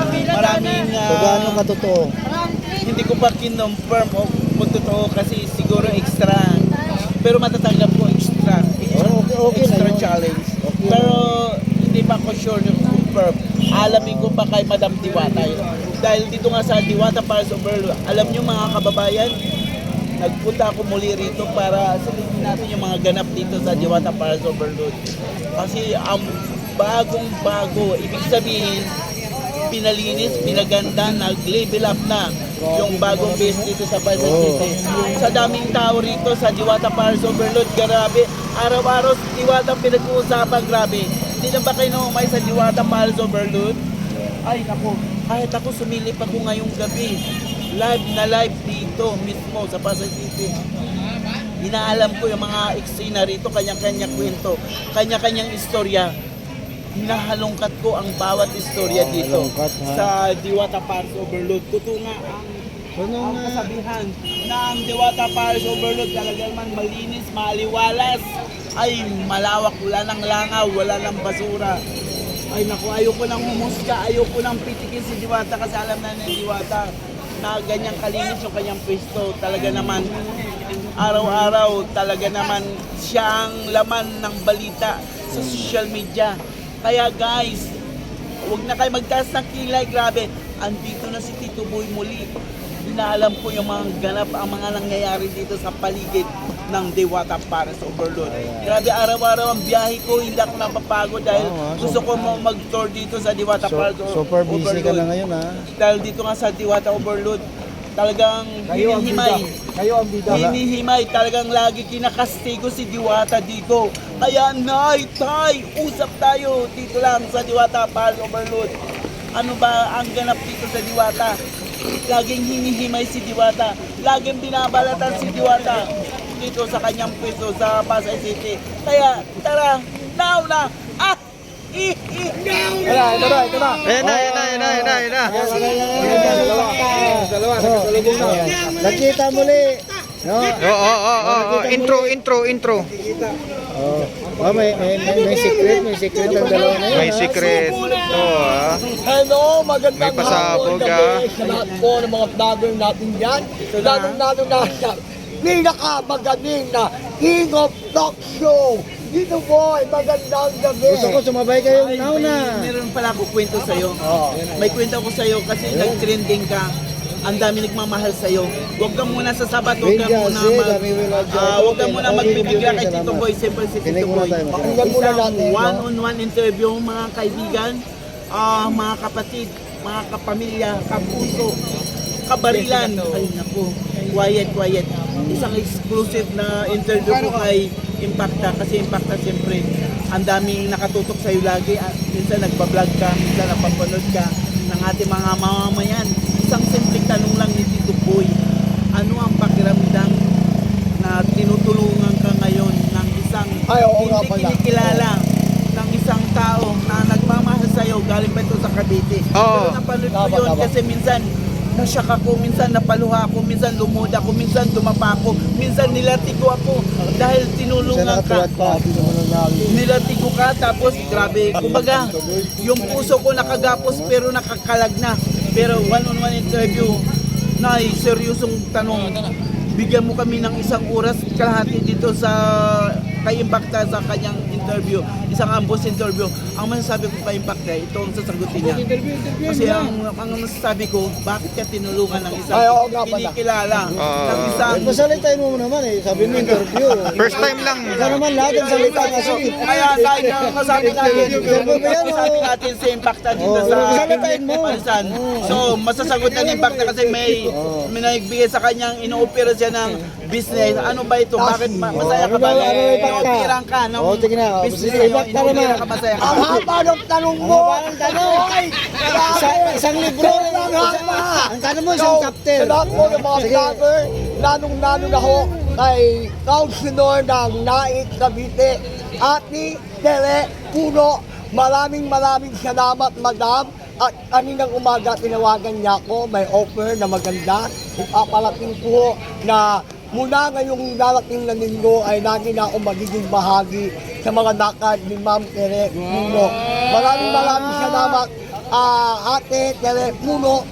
maraming Gaano katotoo? hindi ko pa kinonfirm o kung totoo kasi siguro extra. Pero matatanggap ko extra. Okay Extra na yun. challenge. Okay. Pero hindi pa ako sure yung confirm. Alamin ko pa kay Madam Diwata yun. Dahil dito nga sa Diwata Paris Overload, alam nyo mga kababayan, nagpunta ako muli rito para silipin natin yung mga ganap dito sa Diwata Paris Overload. Kasi ang bagong-bago, ibig sabihin, pinalinis, pinaganda, nag-level up na yung bagong base dito sa Quezon City. Sa daming tao rito sa Diwata Paris Overload, grabe. Araw-araw sa Diwata pinag-uusapan, grabe. Hindi na ba kayo naumay sa Diwata Paris Overload? Ay, naku. Kahit ako sumilip ako ngayong gabi. Live na live dito mismo sa Quezon City. Inaalam ko yung mga eksena rito, kanya-kanyang kwento, kanya-kanyang istorya. Hinahalongkat ko ang bawat istorya dito halongkat, ha? sa Diwata Paris Overload. Totoo nga ang kasabihan na ang Diwata Paris Overload talaga man malinis, maliwalas, ay malawak, wala nang langaw, wala nang basura. Ay naku, ayoko nang humusga, ayoko nang pitikin si Diwata kasi alam na ng Diwata na ganyang kalinis yung kanyang pwesto. Talaga naman, araw-araw talaga naman siya ang laman ng balita sa social media. Kaya guys, huwag na kayo magtaas ng kilay, grabe. Andito na si Tito Boy muli. Inaalam ko yung mga ganap, ang mga nangyayari dito sa paligid ng Diwata Paris Overload. Grabe, araw-araw ang biyahe ko, hindi ako napapagod dahil gusto ko mag-tour dito sa Diwata Paris Overload. Super busy ka na ngayon, ha? Dahil dito nga sa Diwata Overload, talagang hinihimay. Kayo ang bida. Hinihimay, talagang lagi kinakastigo si Diwata dito. Kaya nay, tay, usap tayo dito lang sa Diwata Paris Overload. Ano ba ang ganap dito sa Diwata? Laging hinihimay si Diwata. Laging binabalatan si Diwata dito sa kanyang pwesto sa Pasay City. Kaya tara, now na! Ito na. Ayan na. Dalawa. Nakita muli. No? Intro. May secret ang dalawa na yun. May ha? secret. Ito, Hello, magandang May pasabog, gabi sa lahat po ng mga vlogger natin dyan. Lalong-lalo na sa pinakamagaling na King of Talk Show. Dito po ay magandang gabi. Gusto ko sumabay kayong nauna. Meron pala ako kwento sa'yo. May kwento ko sa'yo kasi nag-trending ka. Ang dami nagmamahal sa'yo. Huwag ka muna sa sabat, huwag ka muna magbibigla kay Tito Boy. Siyempre si Tito Boy. Pakinggan muna Isang natin. one-on-one interview, mga kaibigan, mga kapatid, mga kapamilya, kapuso, kabarilan. Ay naku, quiet. Isang exclusive na interview ko kay Impacta kasi Impacta siyempre ang daming nakatutok sa'yo lagi. Minsan nagbablog ka, minsan napapanood ka ng ating mga mamamayan. Isang simpleng tanong lang ni Tito Boy, ano ang pakiramdam na tinutulungan ka ngayon ng isang hindi kinikilala, ng isang tao na nagmamahal sa'yo, galing pa ito sa Cavite. Pero napanood ko yun kasi minsan nasyak ako, minsan napaluha ako, minsan lumuda ako, minsan dumapa ako, minsan nilatigo ako dahil tinulungan ka. Nilatigo ka, tapos grabe, kumbaga, yung puso ko nakagapos pero nakakalag na. Pero one-on-one interview, na seryosong tanong, bigyan mo kami ng isang oras kalahati dito sa kay Impacta sa kanyang interview, isang ambush interview. Ang masasabi ko kay Impacta, ito ang sasagutin niya. Kasi ang masasabi ko, bakit ka tinulungan ng isang kinikilala, ng isang... Pasalitain mo naman eh. Sabi mo interview. First time lang. Ikaw naman lahat ang salita kasi. Kaya dahil na masabi natin sa Impacta dito sa Pasalitain mo. Palisan. So, masasagot na ni Impacta kasi may nagbigay sa kanyang ino-opera siya ng business. Ano ba ito? Bakit masaya ka ba? Ino-operang ka ng business sa'yo. Ino-opera ka masaya ka. Ang haba ng tanong mo! Isang libro. Ang tanong mo isang chapter. Sa lahat po ng mga vlogger, lalong-lalo na ho kay Councilor ng Naik Cavite, Ate Tere Puno. Maraming salamat, madam. At kaninang umaga tinawagan niya ako, may offer na maganda. Ipapalating ko na mula ngayong darating na linggo ay lagi na ako magiging bahagi sa mga lakad ni Ma'am Tere Puno. Maraming salamat. Ate Tele Puno